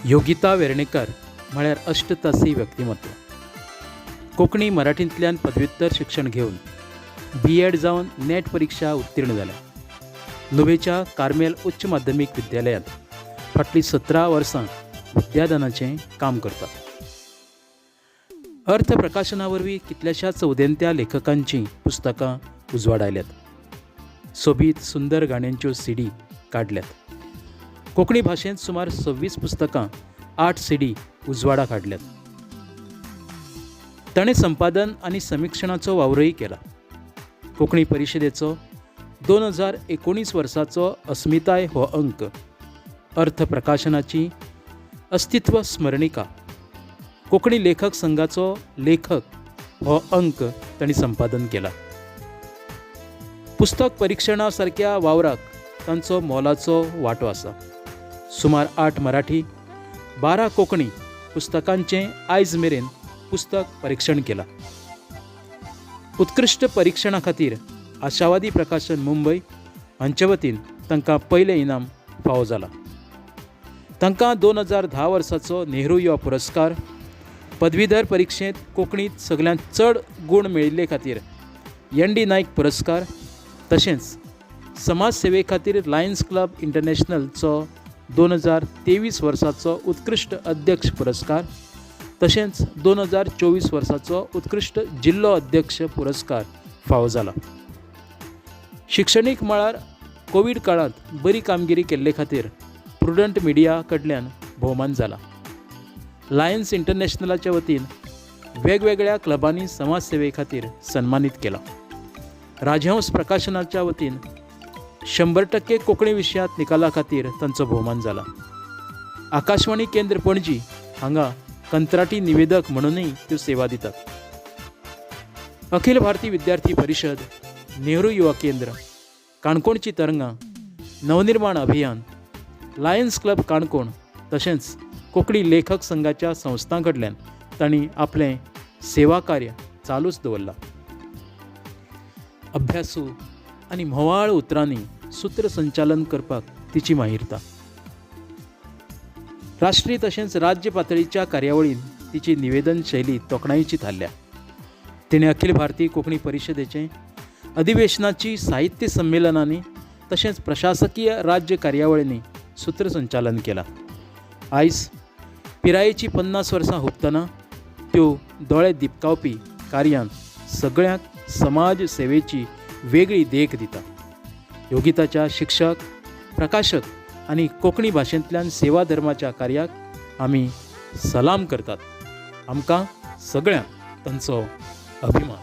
योगिता वेर्णेकर म्हळ्यार अष्टतासी व्यक्तिमत्व. कोंकणी मराठींतल्यान पदव्युत्तर शिक्षण घेवन BEd जावन नेट परीक्षा उत्तीर्ण जाल्या. नुवेच्या कार्मेल उच्च माध्यमीक विद्यालयांत फाटलीं 17 वर्सां विद्यादानाचें काम करता. अर्थ प्रकाशना वरवीं कितल्याशाच उदेंत्या लेखकांचीं पुस्तकां उजवाड आयल्यात. सोबीत सुंदर गाण्यांच्यो CD काडल्यात. कोंकणी भाशेंत सुमार 26 पुस्तकां 8 CD उजवाडाक हाडल्यात. ताणें संपादन आनी समिक्षणाचो वावरय केला. कोंकणी परिशदेचो 2019 वर्साचो अस्मिताय हो अंक, अर्थ प्रकाशनाची अस्तित्व स्मरणिका, कोंकणी लेखक संघाचो लेखक हो अंक तांणी संपादन केला. पुस्तक परीक्षणा सारक्या वावराक तांचो मोलाचो वांटो आसा. सुमार 8 मराठी 12 कोंकणी पुस्तकांचें आयज मेरेन पुस्तक परीक्षण केलां. उत्कृश्ट परीक्षणा खातीर आशावादी प्रकाशन मुंबय हांचे वतीन तांकां पयलें इनाम फावो जालां. तांकां 2010 वर्साचो नेहरू युवा पुरस्कार, पदवीधर परीक्षेंत कोंकणींत सगळ्यांत चड गूण मेळिल्ले खातीर ND नायक पुरस्कार, तशेंच समाज सेवे खातीर लायन्स क्लब इंटरनॅशनलचो 2023 वर्साचो उत्कृश्ट अध्यक्ष पुरस्कार, तशेंच 2024 वर्साचो उत्कृश्ट जिल्लो अध्यक्ष पुरस्कार फावो जाला. शिक्षणीक मळार कोविड काळांत बरी कामगिरी केल्ले खातीर प्रुडंट मिडिया कडल्यान भोवमान जाला. लायन्स इंटरनॅशनलाच्या वतीन वेगवेगळ्या क्लबांनी समाज सेवे खातीर सन्मानीत केला. राजहंस प्रकाशनाच्या वतीन 100% कोंकणी विशयांत निकाला खातीर तांचो भोवमान जाला. आकाशवाणी केंद्र पणजी हांगा कंत्राटी निवेदक म्हणूनय त्यो सेवा दितात. अखिल भारतीय विद्यार्थी परिशद, नेहरू युवा केंद्र, काणकोणची तरंगां, नवनिर्माण अभियान, लायन्स क्लब काणकोण तशेंच कोंकणी लेखक संघाच्या संस्थां कडल्यान तांणी आपलें सेवा कार्य चालूच दवरलां. अभ्यासू आनी म्होवाळ उतरांनी सूत्रसंचालन करपाक तिची माहिरता. राष्ट्रीय तशेंच राज्य पातळीच्या कार्यावळींत तिची निवेदन शैली तोखणायेची थारल्या. तिणें अखिल भारतीय कोंकणी परिशदेचें अधिवेशनाची साहित्य संमेलनांनी तशेंच प्रशासकीय राज्य कार्यावळींनी सूत्रसंचालन केलां. आयज पिरायेची 50 वर्सां हुपतना त्यो दोळे दिपकावपी कार्यांत सगळ्यांक समाज सेवेची वेगळी देख दिता. योगिताच्या शिक्षक, प्रकाशक आनी कोंकणी भाशेंतल्यान सेवा धर्माच्या कार्याक आमी सलाम करतात. आमकां सगळ्यांक तांचो अभिमान.